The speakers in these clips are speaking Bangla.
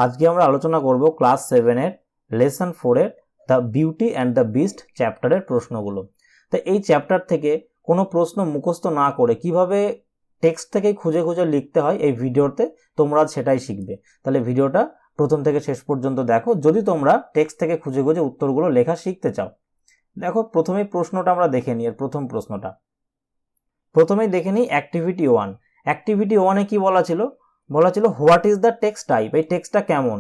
আজকে আমরা আলোচনা করব ক্লাস 7 এর লেসন 4 এর the beauty and the beast চ্যাপ্টারের প্রশ্নগুলো। তো এই চ্যাপ্টার থেকে কোনো প্রশ্ন মুখস্থ না করে কিভাবে টেক্সট থেকে খুঁজে খুঁজে লিখতে হয় এই ভিডিওতে তোমরা সেটাই শিখবে। তাহলে ভিডিওটা প্রথম থেকে শেষ পর্যন্ত দেখো যদি তোমরা টেক্সট থেকে খুঁজে খুঁজে উত্তরগুলো লেখা শিখতে চাও। দেখো প্রথমেই প্রশ্নটা আমরা দেখে নিই। এর প্রথম প্রশ্নটা প্রথমেই দেখে নিই অ্যাক্টিভিটি 1। অ্যাক্টিভিটি 1-এ কি বলা ছিল? বলা ছিল what is the text type. এই টেক্সটটা কেমন?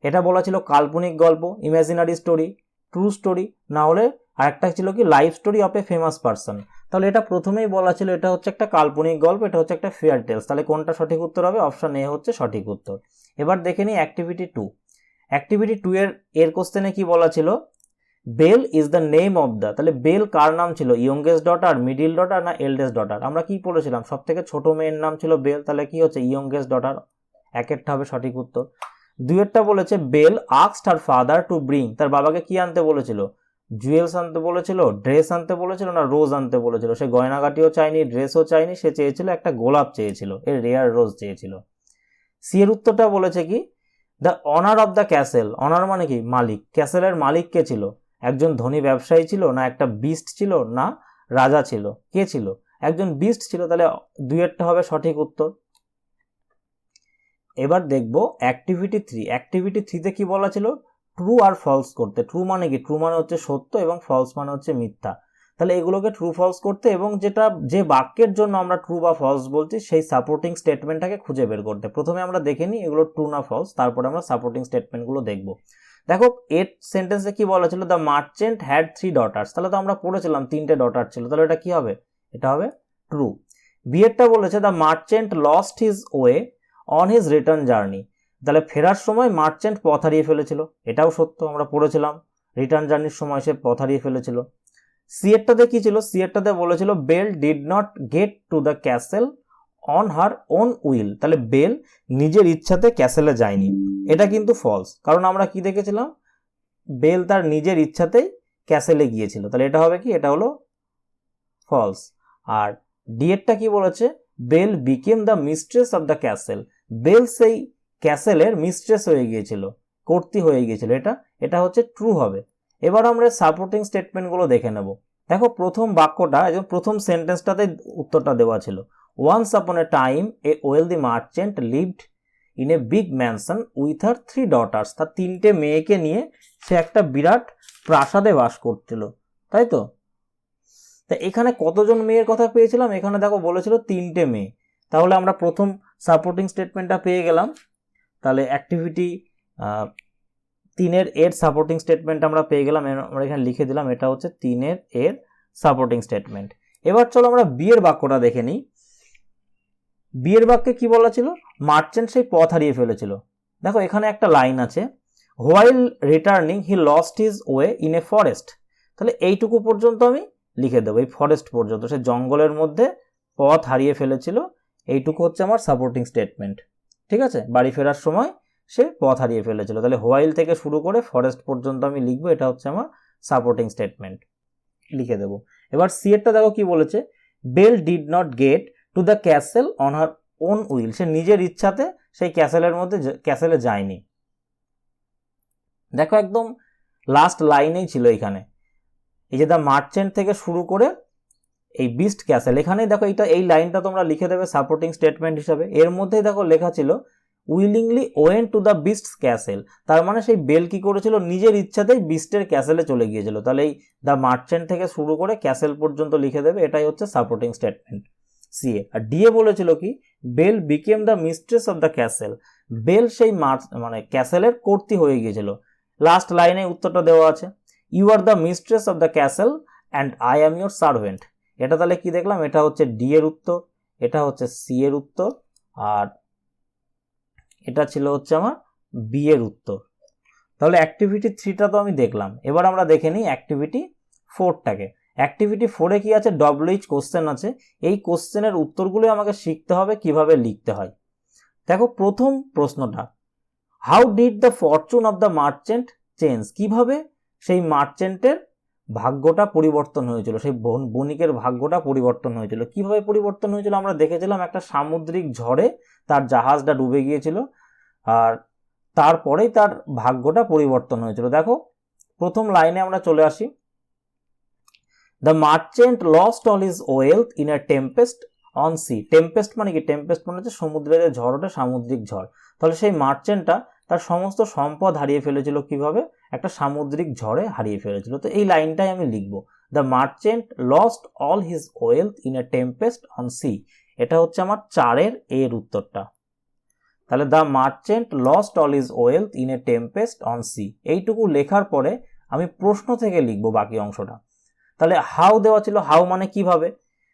এটা বলা ছিল কাল্পনিক গল্প, ইমাজিনারি স্টোরি, ট্রু স্টোরি, না হলে আরেকটা ছিল কি life story of a famous person. তাহলে এটা প্রথমেই বলা ছিল এটা হচ্ছে একটা কাল্পনিক গল্প, এটা হচ্ছে একটা ফেয়ার টেলস। তাহলে কোনটা সঠিক উত্তর হবে? অপশন এ হচ্ছে সঠিক উত্তর। এবার দেখে নিই অ্যাক্টিভিটি 2। অ্যাক্টিভিটি 2 এর কোশ্চেনে কি বলা ছিল? Belle is the name of the. তাহলে বেল কার নাম ছিল? ইয়ংগেস্ট ডটার, মিডিল ডটার না এল্ডেস্ট ডটার? আমরা কি পড়েছিলাম? সব থেকে ছোট মেয়ের নাম ছিল বেল। তাহলে কি হচ্ছে? Youngest daughter. একেরটা হবে সঠিক উত্তর। দুইয়েরটা বলেছে Belle asked her father to bring. তার বাবাকে কি আনতে বলেছিল? জুয়েলস আনতে বলেছিল, ড্রেস আনতে বলেছিল না রোজ আনতে বলেছিল? সে গয়নাগাটিও চায়নি, ড্রেসও চায়নি, সে চেয়েছিল একটা গোলাপ চেয়েছিল, এর রেয়ার রোজ চেয়েছিল। সি এর উত্তরটা বলেছে কি? The honour of the castle. Honour মানে কি? মালিক। ক্যাসেলের মালিক কে ছিল? একজন ধনী ব্যবসায়ী ছিল, না একটা বিস্ট ছিল, না রাজা ছিল? কে ছিল? একজন বিস্ট ছিল। তাহলে দুইয়েরটা হবে সঠিক উত্তর। এবার দেখব অ্যাক্টিভিটি 3। অ্যাক্টিভিটি 3-তে কি বলা ছিল? ট্রু আর ফলস করতে। ট্রু মানে কি? ট্রু মানে হচ্ছে সত্য এবং ফলস মানে হচ্ছে মিথ্যা। তাহলে এগুলোকে ট্রু ফলস করতে এবং যে বাক্যের জন্য আমরা ট্রু বা ফলস বলছি সেই সাপোর্টিং স্টেটমেন্টটাকে খুঁজে বের করতে। প্রথমে আমরা দেখে নিই এগুলো ট্রু না ফলস, তারপরে আমরা সাপোর্টিং স্টেটমেন্টগুলো দেখব। দেখো এর সেন্টেন্সে কি বলা ছিল? The merchant had 3 daughters. তাহলে তো আমরা পড়েছিলাম 3টে ডটার ছিল। তাহলে এটা কি হবে? এটা হবে ট্রু। বিয়েরটা বলেছে the merchant lost his way on his return journey. তাহলে ফেরার সময় মার্চেন্ট পথ হারিয়ে ফেলেছিল। এটাও সত্য, আমরা পড়েছিলাম রিটার্ন জার্নির সময় সে পথ হারিয়ে ফেলেছিল। সিয়েরটাতে কি ছিল? সিয়েরটাতে বলেছিল Belle did not get to the castle on her own will. তাহলে বেল নিজের ইচ্ছাতে ক্যাসেলে যায়নি। এটা কিন্তু ফলস, কারণ আমরা কি দেখেছিলাম? বেল তার নিজের ইচ্ছাতেই ক্যাসেলে গিয়েছিল। তাহলে এটা হবে কি? এটা হলো ফলস। আর ডিএরটা কি বলেছে? Belle became the mistress of the castle. Belle সেই ক্যাসেলের মিস্ট্রেস হয়ে গিয়েছিল, কর্ত্রী হয়ে গিয়েছিল। এটা হচ্ছে ট্রু হবে। এবার আমরা সাপোর্টিং স্টেটমেন্টগুলো দেখে নেব। দেখো প্রথম বাক্যটা এবং প্রথম সেন্টেন্সটাতে উত্তরটা দেওয়া ছিল। Once upon a time a wealthy merchant lived in a big mansion with her 3 daughters. তার 3টে মেয়েকে নিয়ে সে একটা বিরাট প্রাসাদে বাস করছিল, তাই তো? তা এখানে কতজন মেয়ের কথা পেয়েছিলাম? এখানে দেখো বলেছিল 3টে মেয়ে। তাহলে আমরা প্রথম সাপোর্টিং স্টেটমেন্টটা পেয়ে গেলাম। তাহলে অ্যাক্টিভিটি 3-এর এর সাপোর্টিং স্টেটমেন্ট আমরা পেয়ে গেলাম। আমরা এখানে লিখে দিলাম এটা হচ্ছে 3-এর এর সাপোর্টিং স্টেটমেন্ট। এবার চলো আমরা বিয়ের বাক্যটা দেখে নিই। বিয়ের বাক্যে কি বলা ছিল? মার্চেন্ট সেই পথ হারিয়ে ফেলেছিল। দেখো এখানে একটা লাইন আছে, while returning he lost his way in a forest. তাহলে এইটুকু পর্যন্ত আমি লিখে দেবো, এই ফরেস্ট পর্যন্ত, সে জঙ্গলের মধ্যে পথ হারিয়ে ফেলেছিল। এইটুকু হচ্ছে আমার সাপোর্টিং স্টেটমেন্ট। ঠিক আছে? বাড়ি ফেরার সময় সে পথ হারিয়ে ফেলেছিল। তাহলে হোয়াইল থেকে শুরু করে ফরেস্ট পর্যন্ত আমি লিখবো, এটা হচ্ছে আমার সাপোর্টিং স্টেটমেন্ট, লিখে দেবো। এবার সি এরটা দেখো কি বলেছে? Belle did not get to the castle on her own will. সে নিজের ইচ্ছাতে সেই ক্যাসেলে যায়নি। দেখো একদম লাস্ট লাইনেই ছিল এখানে, এই যে দ্য মার্চেন্ট থেকে শুরু করে এই বিস্ট ক্যাসেল, এখানেই দেখো এই লাইনটা তোমরা লিখে দেবে সাপোর্টিং স্টেটমেন্ট হিসাবে। এর মধ্যেই দেখো লেখা ছিল willingly went to the beast castle. তার মানে সেই বেল কি করেছিল? নিজের ইচ্ছাতেই বিস্টের ক্যাসেলে চলে গিয়েছিল। তাহলে এই দ্য মার্চেন্ট থেকে শুরু করে ক্যাসেল পর্যন্ত লিখে দেবে, এটাই হচ্ছে সাপোর্টিং স্টেটমেন্ট সিএ। আর ডিএ বলেছিল কি? Belle became the mistress of the castle. Belle সেই ক্যাসেলের কর্ত্রী হয়ে গিয়েছিল। লাস্ট লাইনে উত্তরটা দেওয়া আছে, you are the mistress of the castle and I am your servant. এটা তাহলে কি দেখলাম? এটা হচ্ছে ডি এর উত্তর, এটা হচ্ছে সি এর উত্তর, আর এটা ছিল হচ্ছে আমার বি এর উত্তর। তাহলে অ্যাক্টিভিটি 3টা তো আমি দেখলাম। এবার আমরা দেখে নিই অ্যাক্টিভিটি 4টাকে। অ্যাক্টিভিটি 4-এ কি আছে? ডব্লিউএইচ কোশ্চেন আছে। এই কোশ্চেনের উত্তরগুলো আমাকে শিখতে হবে কিভাবে লিখতে হয়। দেখো প্রথম প্রশ্নটা, how did the fortune of the merchant change. কিভাবে সেই মার্চেন্টের ভাগ্যটা পরিবর্তন হয়েছিল, সেই বণিকের ভাগ্যটা পরিবর্তন হয়েছিল। কিভাবে পরিবর্তন হয়েছিল? আমরা দেখেছিলাম একটা সামুদ্রিক ঝড়ে তার জাহাজটা ডুবে গিয়েছিল, আর তারপরেই তার ভাগ্যটা পরিবর্তন হয়েছিল। দেখো প্রথম লাইনে আমরা চলে আসি, the merchant lost all his wealth in a tempest on sea. Tempest মানে কি? টেম্পেস্ট মানে হচ্ছে সমুদ্রের যে ঝড়, ওটা সামুদ্রিক ঝড়। তাহলে সেই মার্চেন্টটা তার সমস্ত সম্পদ হারিয়ে ফেলেছিল কিভাবে? একটা সামুদ্রিক ঝড়ে হারিয়ে ফেলেছিল। তো এই লাইনটাই আমি লিখবো, the merchant lost all his wealth in a tempest on sea. এটা হচ্ছে আমার 4 এর উত্তরটা। তাহলে the merchant lost all his wealth in a tempest on sea, এইটুকু লেখার পরে আমি প্রশ্ন থেকে লিখবো বাকি অংশটা। তাহলে হাউ দেওয়া ছিল, হাউ মানে কিভাবে,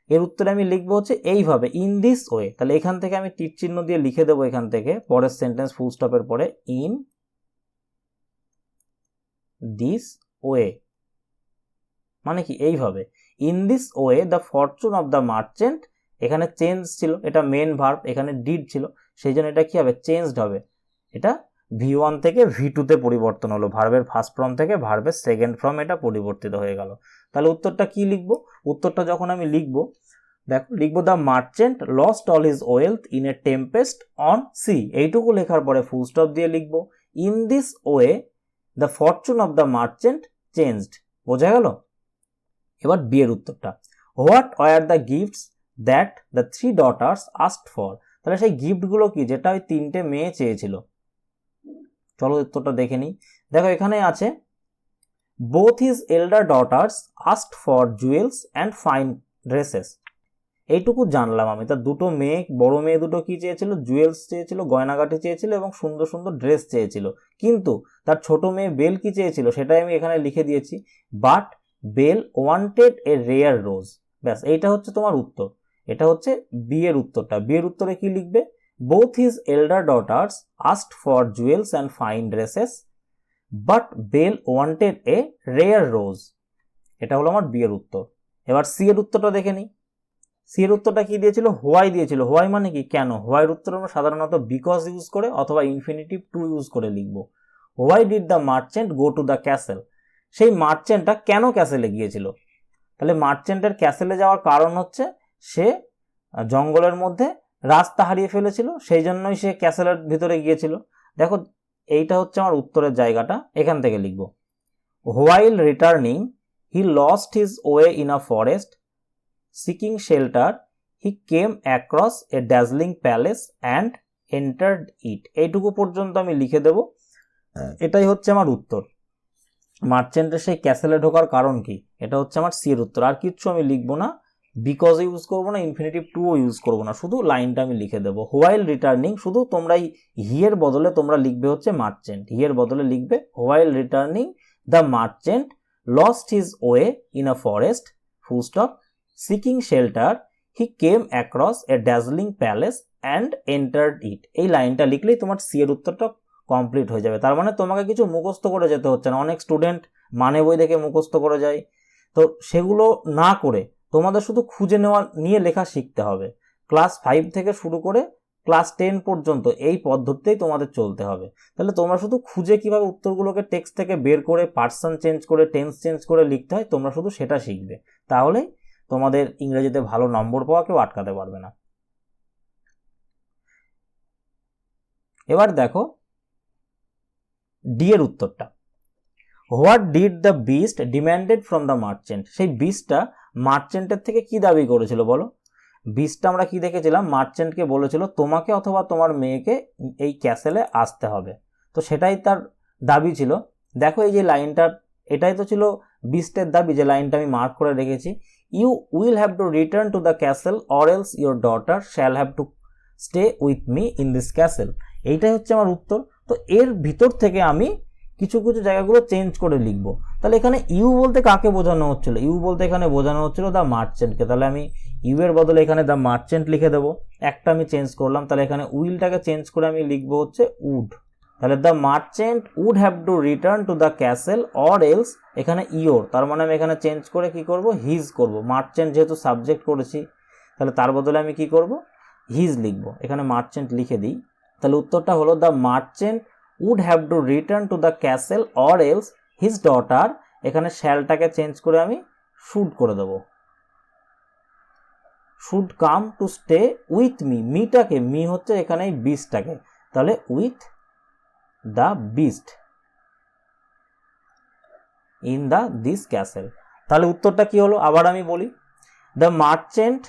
এর উত্তরে আমি লিখবো হচ্ছে এইভাবে, ইন দিস ওয়ে। তাহলে এখান থেকে আমি টিক চিহ্ন দিয়ে লিখে দেবো এখান থেকে পরের সেন্টেন্স ফুল স্টপের পরে, ইন দিস ওয়ে মানে কি? এইভাবে। In this way the fortune of the merchant, এখানে চেঞ্জ ছিল, এটা মেন ভার্ব, এখানে ডিড ছিল, সেই জন্য এটা কি হবে? চেঞ্জড হবে। এটা V1 থেকে V2 তে পরিবর্তন হলো, ভার্বের ফার্স্ট ফর্ম থেকে ভার্বের সেকেন্ড ফর্ম এটা পরিবর্তিত হয়ে গেল। তাহলে উত্তরটা কি লিখবো? উত্তরটা যখন আমি লিখবো, দেখো লিখবো the merchant lost all his wealth in a tempest on sea. এইটুকু লেখার পরে ফুল স্টপ দিয়ে লিখবো in this way the fortune of the merchant changed. বোঝা গেল? এবার বি এর উত্তরটা, what were the gifts that the 3 daughters asked for. তাহলে সেই গিফটগুলো কি যেটা ওই 3টে মেয়ে চেয়েছিল? চলো উত্তরটা দেখে নিই। দেখো এখানে আছে, both his elder daughters asked for jewels and fine dresses. এইটুকু জানলাম আমি। তার দুটো মেয়ে, বড় মেয়ে দুটো কি চেয়েছিল? জুয়েলস চেয়েছিল, গয়নাগাটি চেয়েছিল এবং সুন্দর সুন্দর ড্রেস চেয়েছিল। কিন্তু তার ছোট মেয়ে বেল কি চেয়েছিল সেটাই আমি এখানে লিখে দিয়েছি, but Belle wanted a rare rose. ব্যাস, এইটা হচ্ছে তোমার উত্তর। এটা হচ্ছে বি এর উত্তরটা। বি এর উত্তরে কি লিখবে? Both his elder daughters asked for jewels and fine dresses but Belle wanted a rare rose. এটা হলো আমার বি এর উত্তর। এবার সি এর উত্তরটা দেখে নিই। সি এর উত্তরটা কি দিয়েছিল? হোয়াই দিয়েছিল। হোয়াই মানে কি? কেন? হোয়াইয়ের উত্তর আমরা সাধারণত বিকজ ইউজ করে অথবা ইনফিনিটিভ টু ইউজ করে লিখবো। Why did the merchant go to the castle? সেই মার্চেন্টটা কেন ক্যাসেলে গিয়েছিল? তাহলে মার্চেন্টের ক্যাসেলে যাওয়ার কারণ হচ্ছে সে জঙ্গলের মধ্যে রাস্তা হারিয়ে ফেলেছিল, সেই জন্যই সে ক্যাসেলের ভিতরে গিয়েছিল। দেখো এইটা হচ্ছে আমার উত্তরের জায়গাটা, এখান থেকে লিখবো, while returning he lost his way in a forest seeking shelter he came across a dazzling palace and entered it. এইটুকু পর্যন্ত আমি লিখে দেব। এটাই হচ্ছে আমার উত্তর। মার্চেন্টের সেই ক্যাসেলে ঢোকার কারণ কি? এটা হচ্ছে আমার সি এর উত্তর। আর কিচ্ছু আমি লিখবো না, বিকজ ইউজ করবো না, ইনফিনিটিভ টুও ইউজ করবো না, শুধু লাইনটা আমি লিখে দেবো, হোয়াইল রিটার্নিং। শুধু তোমরা হিয়ের বদলে তোমরা লিখবে হচ্ছে মার্চেন্ট, হিয়ের বদলে লিখবে while returning the merchant lost his way in a forest full stop seeking shelter he came across a dazzling palace and entered it. এই লাইনটা লিখলেই তোমার সি এর উত্তরটা কমপ্লিট হয়ে যাবে। তার মানে তোমাকে কিছু মুখস্থ করে যেতে হচ্ছে না। অনেক স্টুডেন্ট মানে বই দেখে মুখস্থ করে যায়, তো সেগুলো না করে তোমাদের শুধু খুঁজে নেওয়া নিয়ে লেখা শিখতে হবে। ক্লাস 5 থেকে শুরু করে ক্লাস 10 পর্যন্ত এই পদ্ধতিতেই তোমাদের চলতে হবে। তাহলে তোমরা শুধু খুঁজে কিভাবে উত্তরগুলোকে টেক্সট থেকে বের করে পার্সন চেঞ্জ করে টেন্স চেঞ্জ করে লিখতে হয়, তোমরা শুধু সেটা শিখবে। তাহলেই তোমাদের ইংরেজিতে ভালো নম্বর পাওয়া কেউ আটকাতে পারবে না। এবার দেখো ডি এর উত্তরটা, what did the beast demanded from the merchant. সেই বিস্টটা মার্চেন্টের থেকে কি দাবি করেছিল বলো? বিস্টটা আমরা কি দেখেছিলাম? মার্চেন্টকে বলেছিল তোমাকে অথবা তোমার মেয়েকে এই ক্যাসেলে আসতে হবে, তো সেটাই তার দাবি ছিল। দেখো এই যে লাইনটা, এটাই তো ছিল বিস্টের দাবি, যে লাইনটা আমি মার্ক করে রেখেছি, you will have to return to the castle or else your daughter shall have to stay with me in this castle. এইটাই হচ্ছে আমার উত্তর। তো এর ভিতর থেকে আমি কিছু কিছু জায়গাগুলো চেঞ্জ করে লিখবো। তাহলে এখানে ইউ বলতে কাকে বোঝানো হচ্ছিল? ইউ বলতে এখানে বোঝানো হচ্ছিল দ্য মার্চেন্টকে। তাহলে আমি ইউ এর বদলে এখানে দ্য মার্চেন্ট লিখে দেবো। একটা আমি চেঞ্জ করলাম, তাহলে এখানে উইলটাকে চেঞ্জ করে আমি লিখবো হচ্ছে উড। তাহলে the merchant would have to return to the castle or else, এখানে ইয়োর, তার মানে আমি এখানে চেঞ্জ করে কি করব? হিজ করব। মার্চেন্ট যেহেতু সাবজেক্ট করেছি, তাহলে তার বদলে আমি কি করব? হিজ লিখবো। এখানে মার্চেন্ট লিখে দিই। তাহলে উত্তরটা হলো the merchant would have to return to the castle or else his daughter, এখানে শ্যালটাকে চেঞ্জ করে আমি should করে দেব, should come to stay with me। মিটাকে, মি হচ্ছে এখানে বিস্টটাকে, তাহলে with the beast in the this castle. তাহলে উত্তরটা কি হলো আবার আমি বলি, the merchant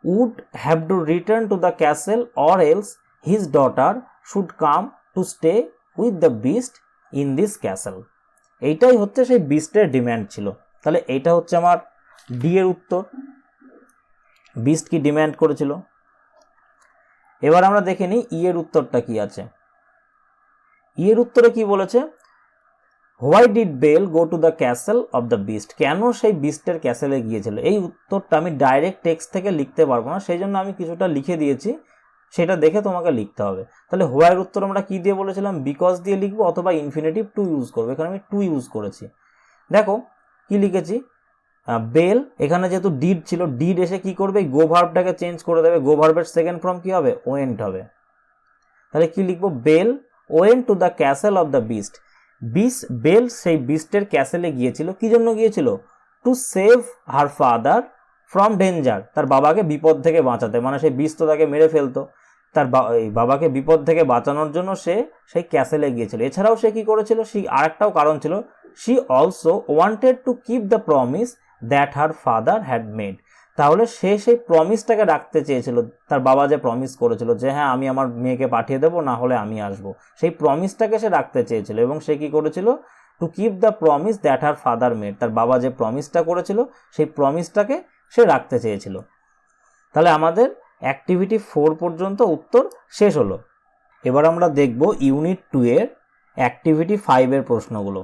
would have to return to the castle or else his daughter should come to stay with the beast in this castle। এইটাই হচ্ছে সেই বিস্টের ডিম্যান্ড ছিল। তাহলে এইটা হচ্ছে আমার ডি এর উত্তর, বিস্ট কি ডিম্যান্ড করেছিল। এবার আমরা দেখে নিই ই এর উত্তরটা কি আছে। ই এর উত্তরে কি বলেছে, why did Belle go to the castle of the beast, কেন সেই বিস্টের ক্যাসেলে গিয়েছিল। এই উত্তরটা আমি ডাইরেক্ট টেক্সট থেকে লিখতে পারবো না, সেই জন্য আমি কিছুটা লিখে দিয়েছি, সেটা দেখে তোমাকে লিখতে হবে। তাহলে হোয়াইয়ের উত্তর আমরা কি দিয়ে বলেছিলাম, বিকজ দিয়ে লিখবো অথবা ইনফিনিটিভ টু ইউজ করবো, এখানে আমি টু ইউজ করেছি। দেখো কি লিখেছি, বেল, এখানে যেহেতু ডিড ছিল, ডিড এসে কি করবে, গো ভার্বটাকে চেঞ্জ করে দেবে, গো ভার্বের সেকেন্ড ফর্ম কি হবে, ওয়েন্ট হবে। তাহলে কি লিখবো, Belle went to the castle of the beast. Belle সেই বিস্টের ক্যাসেলে গিয়েছিল, কি জন্য গিয়েছিল, to save her father from danger, তার বাবাকে বিপদ থেকে বাঁচাতে, মানে সেই বিস্ট তো তাকে মেরে ফেলতো, তার বাবাকে বিপদ থেকে বাঁচানোর জন্য সে সেই ক্যাসেলে গিয়েছিল। এছাড়াও সে কি করেছিল, আরেকটাও কারণ ছিল, she also wanted to keep the promise that her father had made. তাহলে সে সেই প্রমিসটাকে রাখতে চেয়েছিল, তার বাবা যে প্রমিস করেছিল যে হ্যাঁ আমি আমার মেয়েকে পাঠিয়ে দেবো, না হলে আমি আসবো, সেই প্রমিসটাকে সে রাখতে চেয়েছিল। এবং সে কি করেছিল, to keep the promise that her father made, তার বাবা যে প্রমিসটা করেছিল সেই প্রমিসটাকে সে রাখতে চেয়েছিল। তাহলে আমাদের অ্যাক্টিভিটি 4 পর্যন্ত উত্তর শেষ হলো। এবার আমরা দেখব ইউনিট 2 এর অ্যাক্টিভিটি 5 এর প্রশ্নগুলো।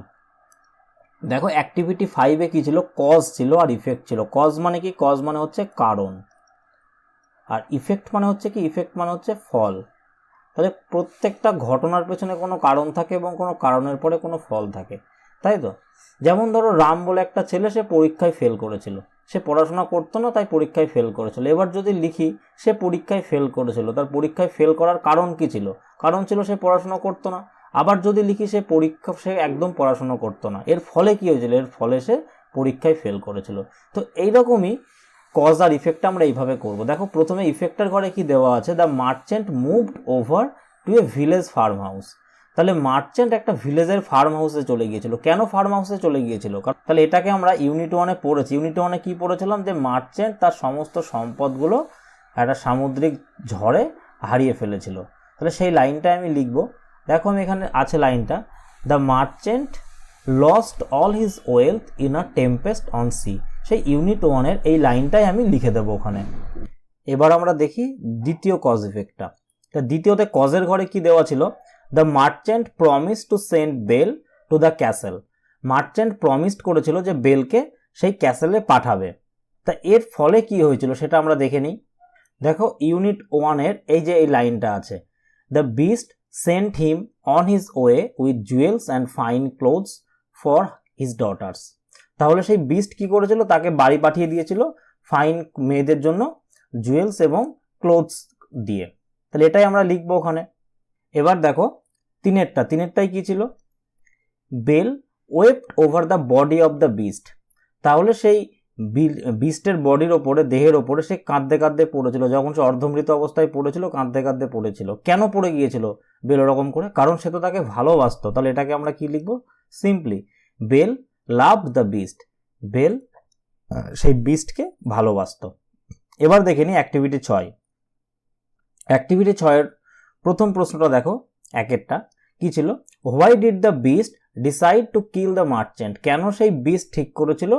দেখো অ্যাক্টিভিটি 5-এ কি ছিল, কজ ছিল আর ইফেক্ট ছিল। কজ মানে কি, কজ মানে হচ্ছে কারণ, আর ইফেক্ট মানে হচ্ছে কি, ইফেক্ট মানে হচ্ছে ফল। তাহলে প্রত্যেকটা ঘটনার পেছনে কোনো কারণ থাকে এবং কোনো কারণের পরে কোনো ফল থাকে, তাই তো। যেমন ধরো রাম বলে একটা ছেলে, সে পরীক্ষায় ফেল করেছিল, সে পড়াশোনা করতো না তাই পরীক্ষায় ফেল করেছিল। এবার যদি লিখি সে পরীক্ষায় ফেল করেছিল, তার পরীক্ষায় ফেল করার কারণ কি ছিল, কারণ ছিল সে পড়াশোনা করতো না। আবার যদি লিখি সে একদম পড়াশোনা করতো না, এর ফলে কি হয়েছিল, এর ফলে সে পরীক্ষায় ফেল করেছিল। তো এইরকমই কজ আর ইফেক্ট আমরা এইভাবে করব। দেখো প্রথমে ইফেক্টের ঘরে কি দেওয়া আছে, the merchant moved over to a village farm house. তাহলে মার্চেন্ট একটা ভিলেজের ফার্ম হাউসে চলে গিয়েছিল। কেন ফার্ম হাউসে চলে গিয়েছিল, তাহলে এটাকে আমরা ইউনিট 1-এ পড়েছি। ইউনিট 1-এ কি পড়েছিলাম, যে মার্চেন্ট তার সমস্ত সম্পদগুলো একটা সামুদ্রিক ঝড়ে হারিয়ে ফেলেছিল। তাহলে সেই লাইনটা আমি লিখব। দেখো আমি এখানে আছে লাইনটা, the merchant lost all his wealth in a tempest on sea. সেই ইউনিট 1-এর এই লাইনটাই আমি লিখে দেবো ওখানে। এবার আমরা দেখি দ্বিতীয় কজ ইফেক্টটা। দ্বিতীয়তে কজের ঘরে কি দেওয়া ছিল, the merchant promise to send Belle to the castle. Merchant promised করেছিল যে বেলকে সেই ক্যাসেলে পাঠাবে। তা এর ফলে কি হয়েছিল সেটা আমরা দেখে নিই। দেখো ইউনিট 1-এর এই যে এই লাইনটা আছে, the beast sent him on his way with jewels and fine clothes for his daughters. তাহলে সেই বিস্ট কি করেছিল, তাকে বাড়ি পাঠিয়ে দিয়েছিল ফাইন মেয়েদের জন্য জুয়েলস এবং ক্লোথস দিয়ে। তাহলে এটাই আমরা লিখবো ওখানে। এবার দেখো তিনেরটাই কি ছিল, Belle wept over the body of the beast. তাহলে সেই বিস্টের বডির ওপরে, দেহের ওপরে সে কাঁদতে কাঁদতে পড়েছিল, যখন সে অর্ধমৃত অবস্থায় পড়েছিল কাঁদতে কাঁদতে পড়েছিল। কেন পড়ে গিয়েছিল বেল ওরকম করে, কারণ সে তো তাকে ভালোবাসতো। তাহলে এটাকে আমরা কি লিখবো, simply Belle loved the beast. Belle সেই বিস্টকে ভালোবাসতো। এবার দেখে নিই অ্যাক্টিভিটি 6। অ্যাক্টিভিটি 6-এর প্রথম প্রশ্নটা দেখো, একেরটা কি ছিল, why did the beast decide to kill the merchant. কেন সেই বিস্ট ঠিক করেছিল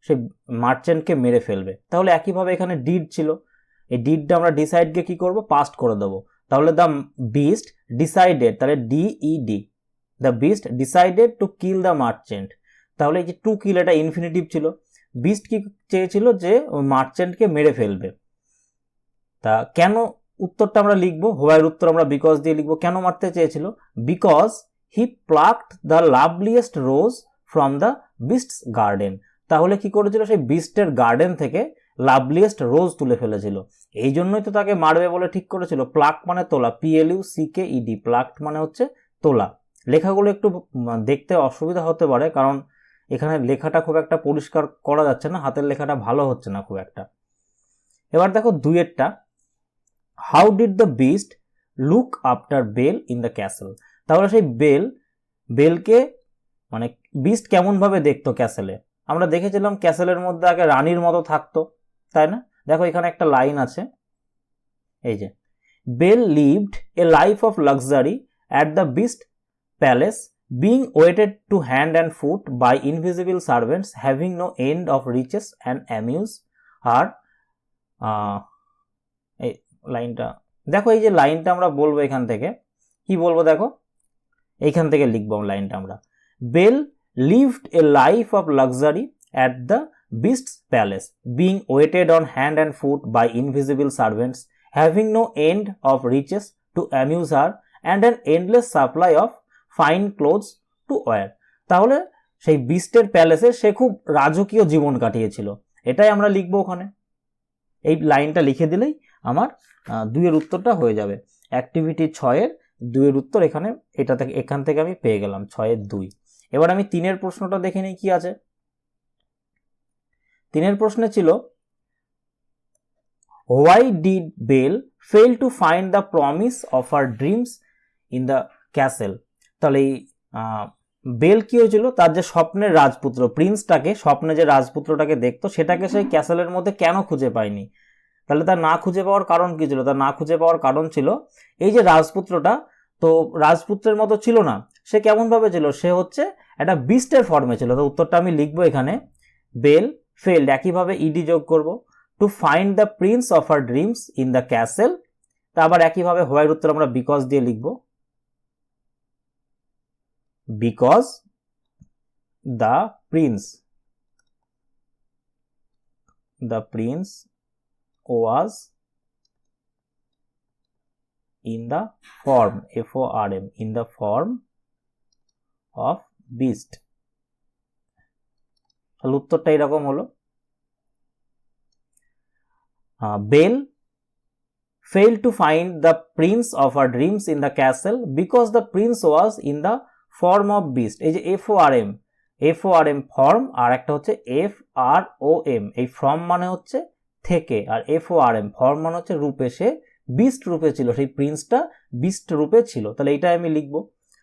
সেই মার্চেন্টকে মেরে ফেলবে। তাহলে একইভাবে এখানে ডিড ছিল, এই ডিডটা আমরা ডিসাইডকে কি করব, পাস্ট করে দেবো। তাহলে দ্য বিস্ট ডিসাইডেড, তাহলে ডিইডি, the beast decided to kill the merchant. তাহলে এই যে টু কিল এটা ইনফিনিটিভ ছিল, বিস্ট কি চেয়েছিল, যে ওই মার্চেন্টকে মেরে ফেলবে। তা কেন, উত্তরটা আমরা লিখবো, হোয়াইয়ের উত্তর আমরা বিকজ দিয়ে লিখবো। কেন মারতে চেয়েছিল, because he plucked the loveliest rose from the beast's garden. তাহলে কি করেছিল, সেই বিস্টের গার্ডেন থেকে লাভলিয়েস্ট রোজ তুলে ফেলেছিল, এই জন্যই তো তাকে মারবে বলে ঠিক করেছিল। প্লাক মানে তোলা, PLUCKED, প্লাকড মানে হচ্ছে তোলা। লেখাগুলো একটু দেখতে অসুবিধা হতে পারে, কারণ এখানে লেখাটা খুব একটা পরিষ্কার করা যাচ্ছে না, হাতের লেখাটা ভালো হচ্ছে না খুব একটা। এবার দেখো দুইয়েরটা, how did the beast look after Belle in the castle. তাহলে সেই বেলকে মানে বিস্ট কেমনভাবে দেখতো ক্যাসেলে? আমরা দেখেছিলাম ক্যাসেলের মধ্যে আগে রানীর মতো থাকতো, তাই না? দেখো এখানে একটা লাইন আছে, এই যে, Belle lived a life of luxury at the beast palace, being waited to hand and foot by invisible servants, having no end of riches and amuse her. এই লাইনটা দেখো, এই যে লাইনটা আমরা বলবো এখান থেকে, কি বলবো দেখো, এইখান থেকে লিখবো লাইনটা আমরা, bell lived a life of luxury at the beast's palace, being waited on hand and foot by invisible servants, having no end of riches to amuse her, and an endless supply of fine clothes two wire. তাহলে সেই বিস্টের প্যালেসে সে খুব রাজকীয় জীবন কাটিয়েছিল, এটাই আমরা লিখবো ওখানে। এই লাইনটা লিখে দিলেই আমার 2-এর উত্তরটা হয়ে যাবে। অ্যাক্টিভিটি 6-এর 2-এর উত্তর এখান থেকে আমি পেয়ে গেলাম 6-এর 2। এবার আমি 3-এর প্রশ্নটা দেখে নিই কি আছে। 3-এর প্রশ্নে ছিল, why did Belle fail to find the promise of her dreams in the castle? তাহলে এই বেল কি হয়েছিল, তার যে স্বপ্নের রাজপুত্র প্রিন্সটাকে, স্বপ্নে যে রাজপুত্রটাকে দেখতো সেটাকে সেই ক্যাসেলের মধ্যে কেন খুঁজে পায়নি? তাহলে তার না খুঁজে পাওয়ার কারণ কি ছিল? তার না খুঁজে পাওয়ার কারণ ছিল এই যে রাজপুত্রটা তো রাজপুত্রের মতো ছিল না, সে কেমন ভাবে ছিল, সে হচ্ছে একটা বিস্টের ফর্মে ছিল। তো উত্তরটা আমি লিখবো এখানে, বেল ফেল্ড, একইভাবে ইডি যোগ করব, two find the Prince of her dreams in the castle. তা আবার একইভাবে হোয়াইট উত্তর আমরা বিকজ দিয়ে লিখবো, because the prince was in the form, F-O-R-M, in the form of beast। তাহলে উত্তরটা এরকম হলো, bell failed to find the prince of her dreams in the castle because the prince was in the form of beast. এই যে FORM ফর্ম, আর একটা হচ্ছে FROM, এই ফর্ম মানে হচ্ছে থেকে, আর FORM ফর্ম মানে হচ্ছে রূপে, সে বিস্ট রূপে ছিল, সেই প্রিন্সটা বিস্ট রূপে ছিল। তাহলে এইটাই আমি লিখবো।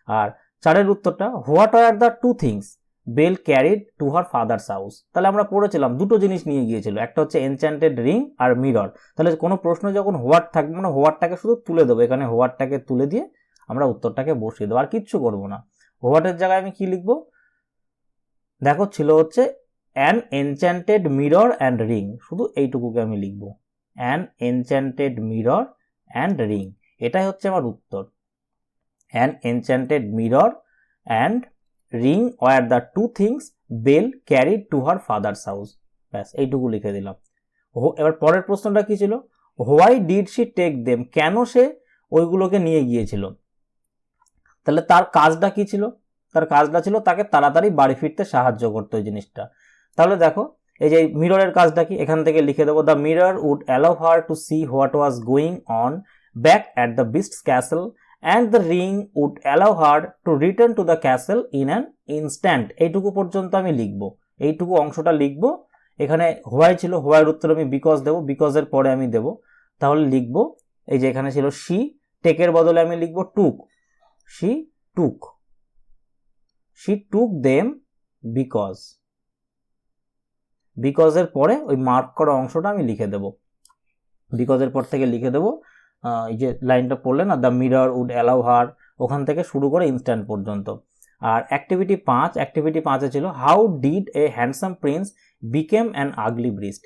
আর 4-এর উত্তরটা, what are the two things Belle carried to her father's house? তাহলে আমরা পড়েছিলাম দুটো জিনিস নিয়ে গিয়েছিল, একটা হচ্ছে এনচ্যান্টেড রিং আর মিরর। তাহলে কোনো প্রশ্ন যখন হোয়াট থাকবে মানে হোয়াটটাকে শুধু তুলে দেবো, এখানে হোয়াটটাকে তুলে দিয়ে আমরা উত্তরটাকে বসিয়ে দেবো, আর কিচ্ছু করবো না। হোয়াটের জায়গায় আমি কি লিখবো দেখো, ছিল হচ্ছে an enchanted mirror and ring, শুধু এইটুকুকে আমি লিখবো, an enchanted mirror and ring, এটাই হচ্ছে আমার উত্তর। An enchanted mirror and ring were the two things Belle carried to her father's house, ব্যাস এইটুকু লিখে দিলাম। এবার পরের প্রশ্নটা কি ছিল, why did she take them? কেন সে ওইগুলোকে নিয়ে গিয়েছিল? তাহলে তার কাজটা কি ছিল? তার কাজটা ছিল তাকে তাড়াতাড়ি বাড়ি ফিরতে সাহায্য করতো ওই জিনিসটা। তাহলে দেখো এই যে মিররের কাজটা কি, এখান থেকে লিখে দেবো, the mirror would allow her to see what was going on back at the beast's castle, and the ring would allow her to return to the castle in an instant. এইটুকু পর্যন্ত আমি লিখবো, এইটুকু অংশটা লিখবো। এখানে হোয়াই ছিল, হোয়াইয়ের উত্তর আমি বিকজ দেবো, বিকজের পরে আমি দেবো। তাহলে লিখবো, এই যে এখানে ছিল শি, টেকের বদলে আমি লিখবো টুক, she took them because এর পরে ওই মার্ক করা অংশটা আমি লিখে দেব, বিকজ এর পর থেকে লিখে দেব এই যে লাইনটা পড়লে না, the mirror would allow her, ওখান থেকে শুরু করে ইনস্ট্যান্ট পর্যন্ত। আর অ্যাক্টিভিটি 5-এ ছিল, how did a handsome Prince became an ugly beast?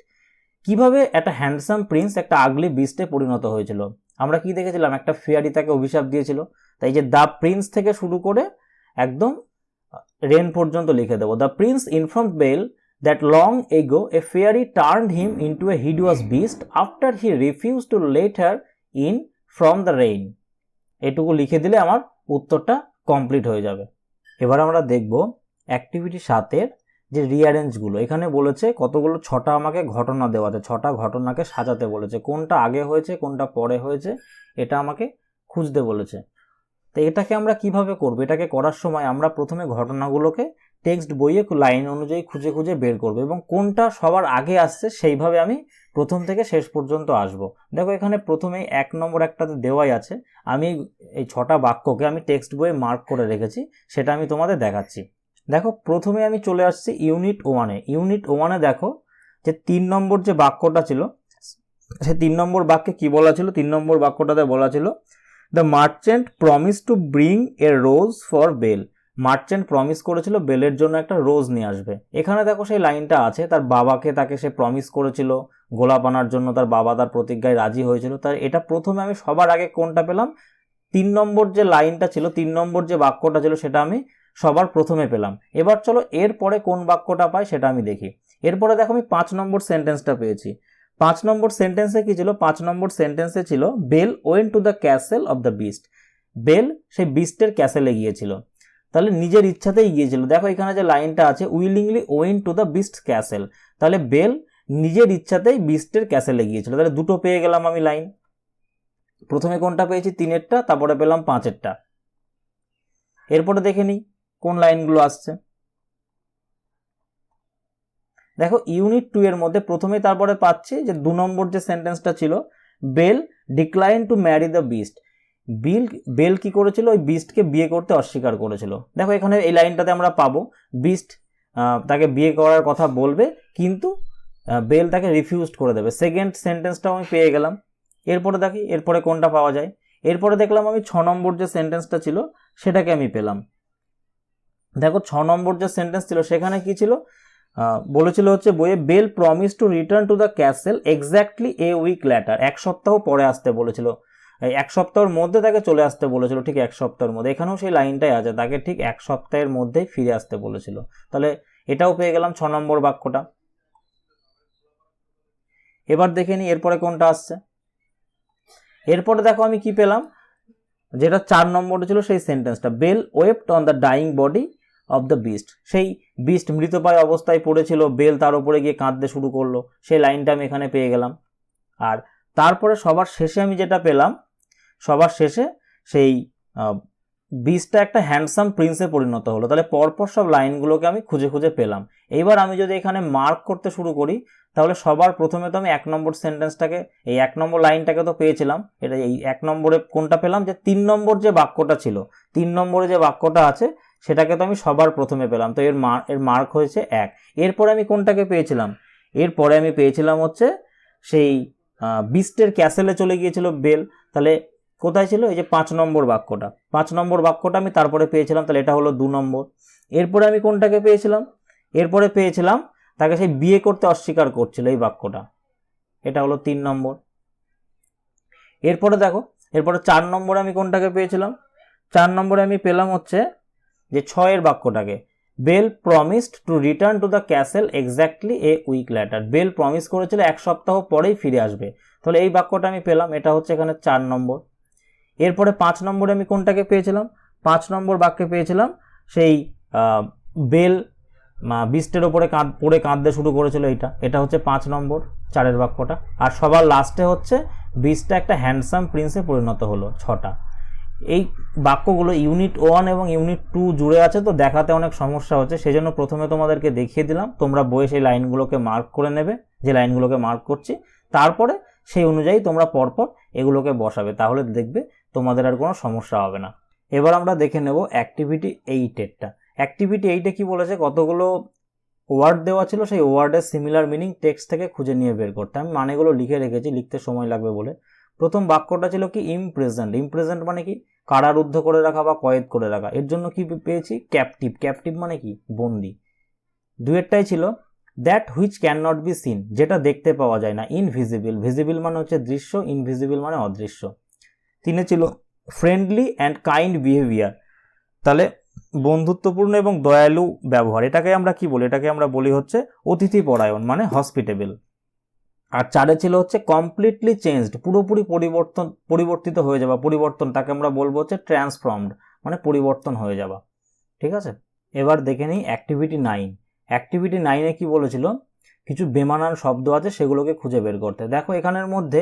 কিভাবে একটা হ্যান্ডসাম প্রিন্স একটা আগলি বিস্টে পরিণত হয়েছিল? আমরা কি দেখেছিলাম, একটা ফেয়ারি তাকে অভিশাপ দিয়েছিল। তাই যে দ্য প্রিন্স থেকে শুরু করে একদম রেন পর্যন্ত লিখে দেবো, the prince informed Belle that long ago a fairy turned him into a hideous beast after he refuse to let her in from the rain. এটুকু লিখে দিলে আমার উত্তরটা কমপ্লিট হয়ে যাবে। এবার আমরা দেখব অ্যাক্টিভিটি 7-এর যে রিঅ্যারেঞ্জগুলো। এখানে বলেছে কতগুলো, 6টা আমাকে ঘটনা দেওয়া আছে, 6টা ঘটনাকে সাজাতে বলেছে, কোনটা আগে হয়েছে কোনটা পরে হয়েছে এটা আমাকে খুঁজতে বলেছে। তো এটাকে আমরা কিভাবে করব? এটাকে করার সময় আমরা প্রথমে ঘটনাগুলোকে টেক্সট বইয়ে লাইন অনুযায়ী খুঁজে খুঁজে বের করবো এবং কোনটা সবার আগে আসছে সেইভাবে আমি প্রথম থেকে শেষ পর্যন্ত আসব। দেখো এখানে প্রথমেই 1 নম্বর একটাতে দেওয়াই আছে, আমি এই 6টা বাক্যকে আমি টেক্সট বইয়ে মার্ক করে রেখেছি, সেটা আমি তোমাদের দেখাচ্ছি। দেখো প্রথমে আমি চলে আসছি ইউনিট 1-এ। ইউনিট 1-এ দেখো যে 3 নম্বর যে বাক্যটা ছিল, সে 3 নম্বর বাক্যে কি বলা ছিল? 3 নম্বর বাক্যটাতে বলা ছিল the merchant promise to bring a rose for Belle. Merchant promise করেছিল বেলের জন্য একটা রোজ নিয়ে আসবে। এখানে দেখো সেই লাইনটা আছে, তার বাবাকে তাকে সে প্রমিস করেছিল গোলাপ আনার জন্য, তার বাবা তার প্রতিজ্ঞায় রাজি হয়েছিল। তাই এটা প্রথমে আমি সবার আগে কোনটা পেলাম? 3 নম্বর যে লাইনটা ছিল, 3 নম্বর যে বাক্যটা ছিল সেটা আমি সবার প্রথমে পেলাম। এবার চলো এরপরে কোন বাক্যটা পাই সেটা আমি দেখি। এরপরে দেখো আমি 5 নম্বর সেন্টেন্সটা পেয়েছি। 5 নম্বর সেন্টেন্সে কি ছিল? 5 নম্বর সেন্টেন্সে ছিল Belle went to the castle of the beast. Belle সেই বিস্টের ক্যাসেলে গিয়েছিল, তাহলে নিজের ইচ্ছাতেই গিয়েছিল। দেখো এখানে যে লাইনটা আছে willingly went to the beast castle, তাহলে বেল নিজের ইচ্ছাতেই বিস্টের ক্যাসেলে গিয়েছিল। তাহলে দুটো পেয়ে গেলাম আমি লাইন। প্রথমে কোনটা পেয়েছি? 3-এরটা, তারপরে পেলাম 5-এরটা। এরপরে দেখে নিই কোন লাইনগুলো আসছে। দেখো ইউনিট 2 এর মধ্যে প্রথমেই তারপরে পাচ্ছি যে 2 নম্বর যে সেন্টেন্সটা ছিল Belle decline to marry the beast. Belle কি করেছিল? ওই বিস্টকে বিয়ে করতে অস্বীকার করেছিল। দেখো এখানে এই লাইনটাতে আমরা পাবো বিস্ট তাকে বিয়ে করার কথা বলবে, কিন্তু বেল তাকে রিফিউজড করে দেবে। সেকেন্ড সেন্টেন্সটাও আমি পেয়ে গেলাম। এরপরে দেখি এরপরে কোনটা পাওয়া যায়। এরপরে দেখলাম আমি 6 নম্বর যে সেন্টেন্সটা ছিল সেটাকে আমি পেলাম। দেখো 6 নম্বর যে সেন্টেন্স ছিল সেখানে কি ছিল? বলেছিল হচ্ছে বইয়ে Belle promise to return to the castle exactly a week later. 1 সপ্তাহ পরে আসতে বলেছিল, 1 সপ্তাহের মধ্যে তাকে চলে আসতে বলেছিল, ঠিক 1 সপ্তাহের মধ্যে। এখানেও সেই লাইনটাই আছে, তাকে ঠিক 1 সপ্তাহের মধ্যেই ফিরে আসতে বলেছিল। তাহলে এটাও পেয়ে গেলাম 6 নম্বর বাক্যটা। এবার দেখে নিই এরপরে কোনটা আসছে। এরপরে দেখো আমি কি পেলাম, যেটা 4 নম্বরে ছিল সেই সেন্টেন্সটা Belle wept on the dying body of the beast. সেই বিস্ট মৃতপ্রায় অবস্থায় পড়েছিল, বেল তার উপরে গিয়ে কাঁদতে শুরু করলো, সেই লাইনটা আমি এখানে পেয়ে গেলাম। আর তারপরে সবার শেষে আমি যেটা পেলাম, সবার শেষে সেই বিস্টটা একটা হ্যান্ডসাম প্রিন্সে পরিণত হলো। তাহলে পরপর সব লাইনগুলোকে আমি খুঁজে খুঁজে পেলাম। এইবার আমি যদি এখানে মার্ক করতে শুরু করি, তাহলে সবার প্রথমে তো আমি 1 নম্বর সেন্টেন্সটাকে, এই 1 নম্বর লাইনটাকে তো পেয়েছিলাম। এটা এই 1 নম্বরে কোনটা পেলাম? যে 3 নম্বর যে বাক্যটা ছিল, 3 নম্বরে যে বাক্যটা আছে সেটাকে তো আমি সবার প্রথমে পেলাম, তো এর মার্ক হয়েছে 1। এরপরে আমি কোনটাকে পেয়েছিলাম? এরপরে আমি পেয়েছিলাম হচ্ছে সেই বিস্টের ক্যাসেলে চলে গিয়েছিল বেল। তাহলে কোথায় ছিল? এই যে 5 নম্বর বাক্যটা, 5 নম্বর বাক্যটা আমি তারপরে পেয়েছিলাম, তাহলে এটা হলো 2 নম্বর। এরপরে আমি কোনটাকে পেয়েছিলাম? এরপরে পেয়েছিলাম তাকে সেই বিয়ে করতে অস্বীকার করছিল, এই বাক্যটা, এটা হলো 3 নম্বর। এরপরে দেখো এরপরে 4 নম্বরে আমি কোনটাকে পেয়েছিলাম? 4 নম্বরে আমি পেলাম হচ্ছে যে 6-এর বাক্যটাকে Belle promised to return to the castle exactly a week later. Belle promise করেছিল 1 সপ্তাহ পরেই ফিরে আসবে, তাহলে এই বাক্যটা আমি পেলাম, এটা হচ্ছে এখানে 4 নম্বর। এরপরে 5 নম্বরে আমি কোনটাকে পেয়েছিলাম? 5 নম্বর বাক্যে পেয়েছিলাম সেই বেল বিস্টের ওপরে পড়ে কাঁদতে শুরু করেছিল, এটা হচ্ছে 5 নম্বর 4-এর বাক্যটা। আর সবার লাস্টে হচ্ছে বিস্টটা একটা হ্যান্ডসাম প্রিন্সে পরিণত হলো, 6টা। এই বাক্যগুলো ইউনিট 1 এবং ইউনিট 2 জুড়ে আছে, তো দেখাতে অনেক সমস্যা হচ্ছে, সেই জন্য প্রথমে তোমাদেরকে দেখিয়ে দিলাম। তোমরা বইয়ে সেই লাইনগুলোকে মার্ক করে নেবে, যে লাইনগুলোকে মার্ক করছি, তারপরে সেই অনুযায়ী তোমরা পরপর এগুলোকে বসাবে, তাহলে দেখবে তোমাদের আর কোনো সমস্যা হবে না। এবার আমরা দেখে নেব অ্যাক্টিভিটি 8-এরটা। অ্যাক্টিভিটি 8-এ কি বলেছে? কতগুলো ওয়ার্ড দেওয়া ছিল, সেই ওয়ার্ডের সিমিলার মিনিং টেক্সট থেকে খুঁজে নিয়ে বের করতে। আমি মানেগুলো লিখে রেখেছি, লিখতে সময় লাগবে বলে। প্রথম বাক্যটা ছিল কি? ইমপ্রেজেন্ট। ইমপ্রেজেন্ট মানে কি? কারারুদ্ধ করে রাখা বা কয়েদ করে রাখা। এর জন্য কি পেয়েছি? ক্যাপটিভ। ক্যাপটিভ মানে কি? বন্দি। 2-এরটাই ছিল that which can not be seen, যেটা দেখতে পাওয়া যায় না। ইনভিজিবল। ভিজিবল মানে হচ্ছে দৃশ্য, ইনভিজিবল মানে অদৃশ্য। 3-এ ছিল ফ্রেন্ডলি অ্যান্ড কাইন্ড বিহেভিয়ার, তাহলে বন্ধুত্বপূর্ণ এবং দয়ালু ব্যবহার। এটাকে আমরা কি বলি? এটাকে আমরা বলি হচ্ছে অতিথি পরায়ণ, মানে হসপিটেবল। আর 4-এ ছিল হচ্ছে কমপ্লিটলি চেঞ্জড, পুরোপুরি পরিবর্তিত হয়ে যাওয়া, পরিবর্তন, তাকে আমরা বলবো হচ্ছে ট্রান্সফর্মড, মানে পরিবর্তন হয়ে যাওয়া। ঠিক আছে, এবার দেখে নিই অ্যাক্টিভিটি 9। অ্যাক্টিভিটি 9-এ কি বলেছিল? কিছু বেমানান শব্দ আছে, সেগুলোকে খুঁজে বের করতে। দেখো এখানের মধ্যে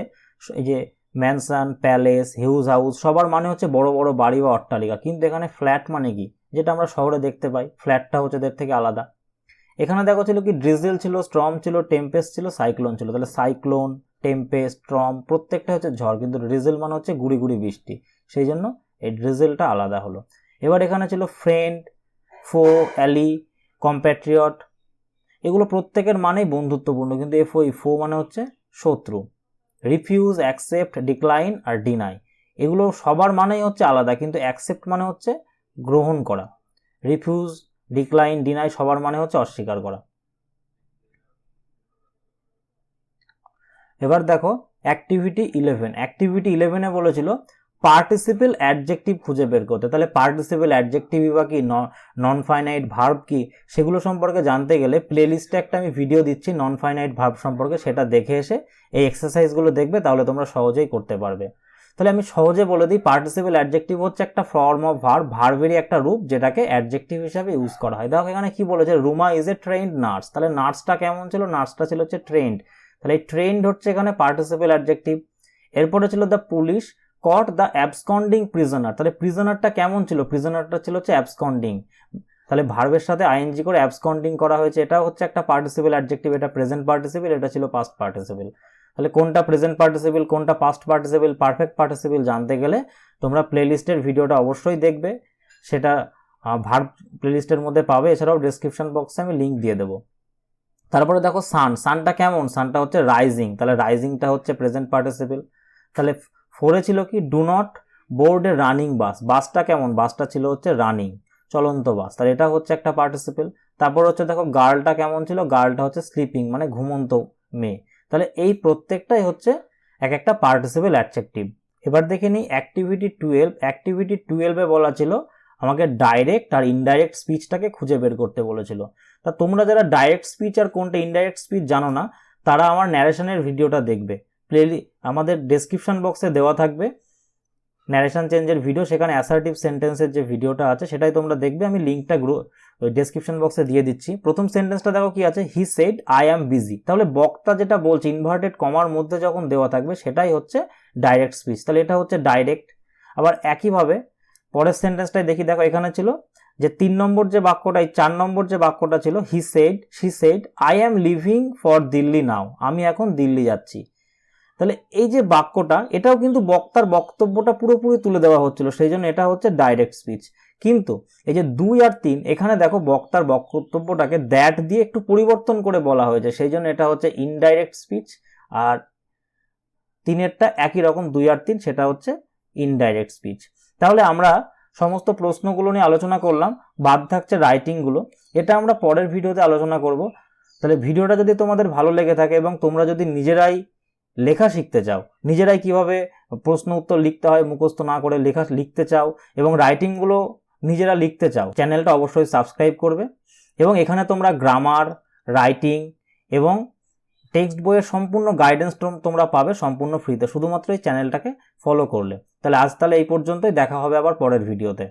এই যে ম্যানশন, প্যালেস, হিউজ হাউস, সবার মানে হচ্ছে বড় বড় বাড়ি বা অট্টালিকা, কিন্তু এখানে ফ্ল্যাট মানে কি? যেটা আমরা শহরে দেখতে পাই, ফ্ল্যাটটা হচ্ছে এদের থেকে আলাদা। এখানে দেখো ছিল কি ড্রিজেল ছিল, স্টর্ম ছিল, টেম্পেস্ট ছিল, সাইক্লোন ছিল। তাহলে সাইক্লোন, টেম্পেস্ট, স্টর্ম প্রত্যেকটা হচ্ছে ঝড়, কিন্তু ড্রিজেল মানে হচ্ছে গুড়ি গুড়ি বৃষ্টি, সেই জন্য এই ড্রিজেলটা আলাদা হলো। এবার এখানে ছিল ফ্রেন্ড, ফো, অ্যালি, কম্প্যাট্রিয়ট, এগুলো প্রত্যেকের মানেই বন্ধুত্বপূর্ণ, কিন্তু ফো মানে হচ্ছে শত্রু। রিফিউজ, অ্যাকসেপ্ট, ডিক্লাইন আর ডিনাই, এগুলো সবার মানেই হচ্ছে আলাদা, কিন্তু অ্যাকসেপ্ট মানে হচ্ছে গ্রহণ করা, রিফিউজ, ডিক্লাইন, ডিনাই সবার মানে হচ্ছে অস্বীকার করা। এবার দেখো অ্যাক্টিভিটি 11। অ্যাক্টিভিটি 11-এ বলেছিল পার্টিসিপেল অ্যাডজেক্টিভ খুঁজে বের করতে। তাহলে পার্টিসিপেল অ্যাডজেক্টিভ বা কি, নন ফাইনাইট ভার্ব কি, সেগুলো সম্পর্কে জানতে গেলে প্লেলিস্টে একটা আমি ভিডিও দিচ্ছি নন ফাইনাইট ভার্ব সম্পর্কে, সেটা দেখে এসে এই এক্সারসাইজগুলো দেখবে, তাহলে তোমরা সহজেই করতে পারবে। তাহলে আমি সহজে বলে দিই, পার্টিসিপেল অ্যাডজেক্টিভ হচ্ছে একটা ফর্ম অফ ভার্ব, ভার্বেরই একটা রূপ যেটাকে অ্যাডজেক্টিভ হিসাবে ইউজ করা হয়। দেখো এখানে কি বলেছে, Ruma is a trend nurse. তাহলে নার্সটা কেমন ছিল, নার্সটা ছিল হচ্ছে ট্রেন্ড, তাহলে এই ট্রেন্ড হচ্ছে এখানে পার্টিসিপেল অ্যাডজেক্টিভ। এরপরে ছিল the police caught the absconding prisoner. তাহলে প্রিজনারটা কেমন ছিল, প্রিজনারটা ছিল হচ্ছে অ্যাবসকন্ডিং, তাহলে ভার্বের সাথে আইএনজি করে অ্যাবসকন্ডিং করা হয়েছে, এটা হচ্ছে একটা পার্টিসিপেল অ্যাডজেক্টিভ, এটা প্রেজেন্ট পার্টিসিপেল, এটা ছিল পাস্ট পার্টিসিপেল। তাহলে কোনটা প্রেজেন্ট পার্টিসিপেল, কোনটা পাস্ট পার্টিসিপেল, পারফেক্ট পার্টিসিপেল জানতে গেলে তোমরা প্লেলিস্টের ভিডিওটা অবশ্যই দেখবে, সেটা ভার্ব প্লেলিস্টের মধ্যে পাবে, এছাড়াও ডেসক্রিপশন বক্সে আমি লিঙ্ক দিয়ে দেবো। তারপরে দেখো সানটা কেমন, সানটা হচ্ছে রাইজিং, তাহলে রাইজিংটা হচ্ছে প্রেজেন্ট পার্টিসিপেল। তাহলে 4-এ ছিল কি do not board A running bus, বাসটা কেমন, বাসটা ছিল হচ্ছে রানিং, চলন্ত বাস, তাহলে এটা হচ্ছে একটা পার্টিসিপেল। তারপর হচ্ছে দেখো গার্লটা কেমন ছিল, গার্লটা হচ্ছে স্লিপিং মানে ঘুমন্ত মেয়ে, তাহলে এই প্রত্যেকটাই হচ্ছে এক একটা পার্টিসিপেল অ্যাডজেক্টিভ। এবার দেখে নিই অ্যাক্টিভিটি 12। অ্যাক্টিভিটি 12-এ বলা ছিল আমাকে ডাইরেক্ট আর ইনডাইরেক্ট স্পিচটাকে খুঁজে বের করতে বলেছিল। তা তোমরা যারা ডাইরেক্ট স্পিচ আর কোনটা ইনডাইরেক্ট স্পিচ জানো না, তারা আমার ন্যারেশনের ভিডিওটা দেখবে, আমাদের ডেসক্রিপশন বক্সে দেওয়া থাকবে ন্যারেশন চেঞ্জের ভিডিও, সেখানে অ্যাসার্টিভ সেন্টেন্সের যে ভিডিওটা আছে সেটাই তোমরা দেখবে, আমি লিঙ্কটা ডেসক্রিপশন বক্সে দিয়ে দিচ্ছি। প্রথম সেন্টেন্সটা দেখো কি আছে, he said I am busy, তাহলে বক্তা যেটা বলছে ইনভার্টেড কমার মধ্যে যখন দেওয়া থাকবে সেটাই হচ্ছে ডাইরেক্ট স্পিচ, তাহলে এটা হচ্ছে ডাইরেক্ট। আবার একইভাবে পরের সেন্টেন্সটাই দেখি, দেখো এখানে ছিল যে 3 নম্বর যে বাক্যটা, 4 নম্বর যে বাক্যটা ছিল, he said, she said I am living for Delhi now, আমি এখন দিল্লি যাচ্ছি। তাহলে এই যে বাক্যটা, এটাও কিন্তু বক্তার বক্তব্যটা পুরোপুরি তুলে দেওয়া হচ্ছিল, সেই জন্য এটা হচ্ছে ডাইরেক্ট স্পিচ। কিন্তু এই যে 2 আর 3, এখানে দেখো বক্তার বক্তব্যটাকে দ্যাট দিয়ে একটু পরিবর্তন করে বলা হয়েছে, সেই জন্য এটা হচ্ছে ইনডাইরেক্ট স্পিচ। আর 3-এরটা একই রকম, 2 আর 3 সেটা হচ্ছে ইনডাইরেক্ট স্পিচ। তাহলে আমরা সমস্ত প্রশ্নগুলো নিয়ে আলোচনা করলাম, বাদ থাকছে রাইটিংগুলো, এটা আমরা পরের ভিডিওতে আলোচনা করব। তাহলে ভিডিওটা যদি তোমাদের ভালো লেগে থাকে এবং তোমরা যদি নিজেরাই লেখা শিখতে চাও, নিজেরাই কিভাবে প্রশ্ন উত্তর লিখতে হয় মুখস্থ না করে লিখতে চাও এবং রাইটিংগুলো নিজেরা লিখতে চাও, চ্যানেলটা অবশ্যই সাবস্ক্রাইব করবে। এবং এখানে তোমরা গ্রামার, রাইটিং এবং টেক্সট বইয়ের সম্পূর্ণ গাইডেন্স তোমরা পাবে সম্পূর্ণ ফ্রিতে, শুধুমাত্র এই চ্যানেলটাকে ফলো করলে। তাহলে আজ এই পর্যন্তই, দেখা হবে আবার পরের ভিডিওতে।